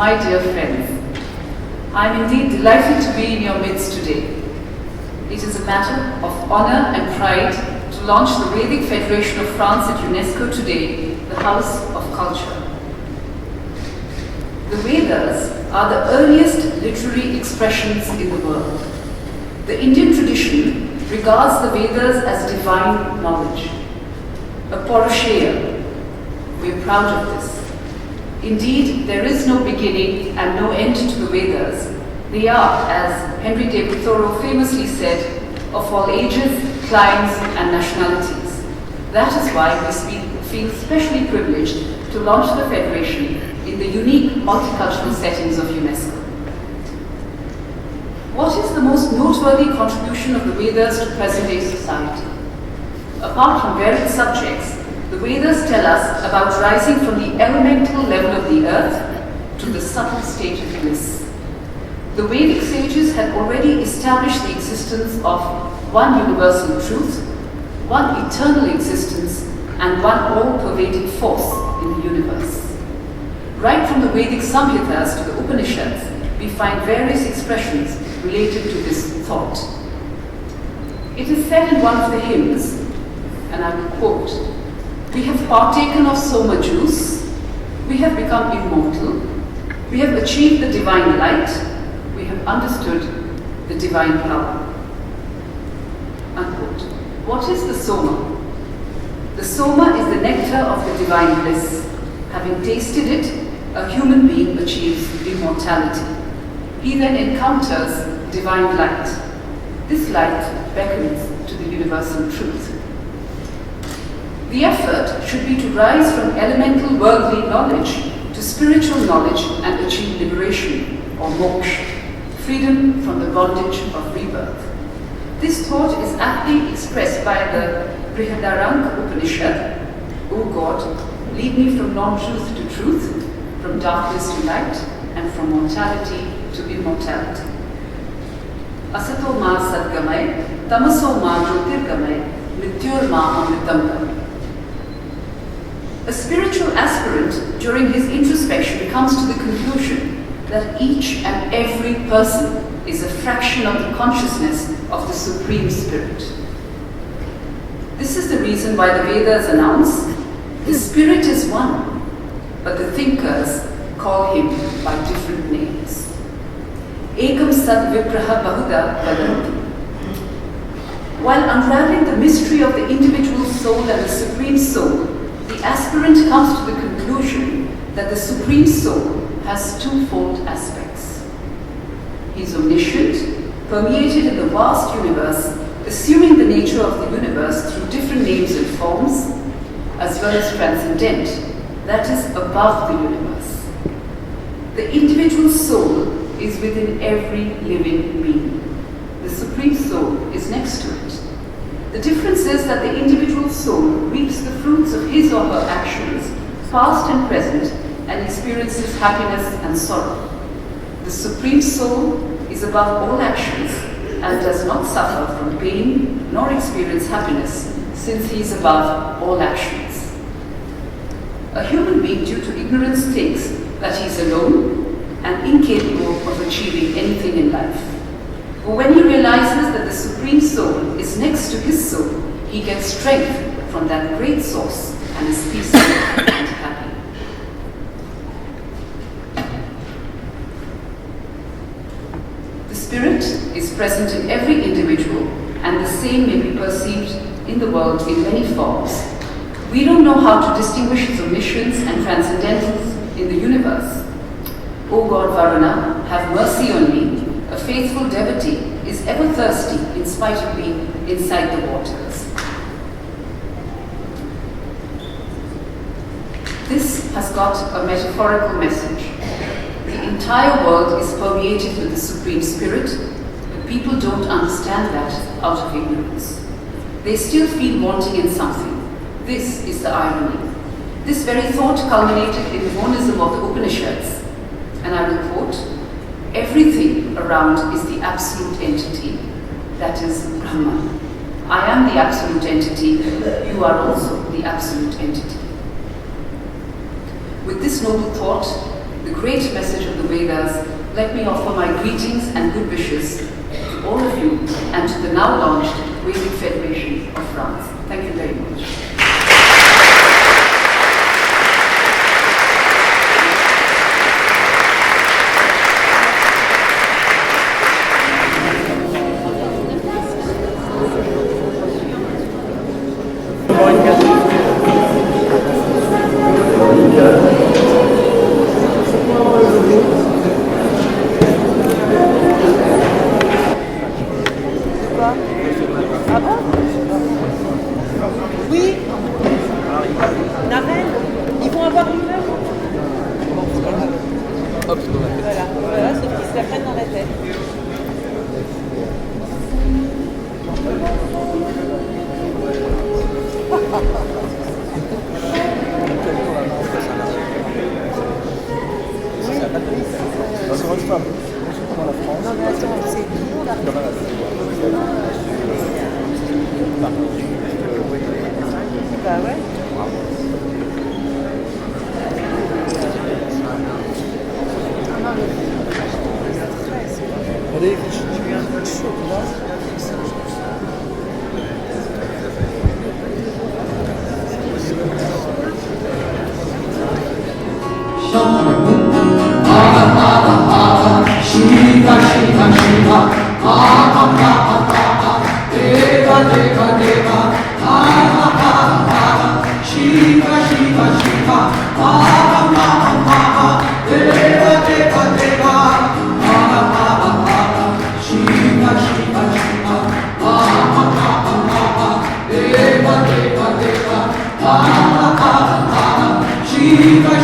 my dear friends, I am indeed delighted to be in your midst today. It is a matter of honor and pride to launch the Vedic Federation of France at Unesco today, the House of Culture. The Vedas are the earliest literary expressions in the world. The Indian tradition regards the Vedas as divine knowledge, a Purusheya. We are proud of this. Indeed, there is no beginning and no end to the Vedas. They are, as Henry David Thoreau famously said, of all ages, climes, and nationalities. That is why we feel especially privileged to launch the Federation in the unique multicultural settings of UNESCO. What is the most noteworthy contribution of the Vedas to present-day society? Apart from varied subjects, the Vedas tell us about rising from the elemental level of the earth to the subtle state of bliss. The Vedic sages had already established the existence of one universal truth, one eternal existence, and one all-pervading force in the universe. Right from the Vedic Samhitas to the Upanishads, we find various expressions related to this thought. It is said in one of the hymns, and I will quote, "We have partaken of soma juice, we have become immortal, we have achieved the divine light, we have understood the divine power." Unquote. What is the soma? The soma is the nectar of the divine bliss. Having tasted it, a human being achieves immortality. He then encounters divine light. This light beckons to the universal truth. The effort should be to rise from elemental worldly knowledge to spiritual knowledge and achieve liberation, or moksha, freedom from the bondage of rebirth. This thought is aptly expressed by the Brihadaranga Upanishad, "O God, lead me from non-truth to truth, from darkness to light, and from mortality to immortality." Asato ma sadgamay, tamaso ma jyotirgamay, mrityur ma amritam gamay. A spiritual aspirant, during his introspection, comes to the conclusion that each and every person is a fraction of the consciousness of the Supreme Spirit. This is the reason why the Vedas announce, the Spirit is one, but the thinkers call him by different names. Ekam sad vipraha bahuda vadanti. While unraveling the mystery of the individual soul and the Supreme Soul, the aspirant comes to the conclusion that the Supreme Soul has twofold aspects. He is omniscient, permeated in the vast universe, assuming the nature of the universe through different names and forms, as well as transcendent, that is above the universe. The individual soul is within every living being. The Supreme Soul is next to it. The difference is that the individual soul reaps the fruits of his or her actions, past and present, and experiences happiness and sorrow. The Supreme Soul is above all actions and does not suffer from pain nor experience happiness, since he is above all actions. A human being, due to ignorance, thinks that he is alone and incapable of achieving anything in life. But when he realizes that the Supreme Soul is next to his soul, he gets strength from that great source and is peaceful and happy. The Spirit is present in every individual, and the same may be perceived in the world in many forms. We don't know how to distinguish its omniscience and transcendentals in the universe. O God Varuna, have mercy on me. A faithful devotee is ever thirsty in spite of being inside the waters. This has got a metaphorical message. The entire world is permeated with the Supreme Spirit, but people don't understand that out of ignorance. They still feel wanting in something. This is the irony. This very thought culminated in the monism of the Upanishads, and I will quote, "Everything around is the absolute entity, that is Brahma. I am the absolute entity, you are also the absolute entity." With this noble thought, the great message of the Vedas, let me offer my greetings and good wishes to all of you and to the now launched Vedic Federation of France. Thank you very much. Ah bon? Oui. La reine. Ils vont avoir une heure. Voilà, sauf qu'ils se la prennent dans la tête. Non mais attends, c'est tout le monde arrive. Bah ouais. Allez, tu viens un peu de chaud, là. Shiva, Shiva, Shiva, Aha, Aha, Aha, Deva, Deva, Deva, Aha, Aha, Aha, Shiva, Shiva, Shiva, Aha, Aha, Aha, Deva, Deva, Deva, Aha, Aha, Aha, Shiva, Shiva, Shiva, Aha, Aha, Aha, Deva, Deva, Deva, Aha, Aha, Aha, Shiva,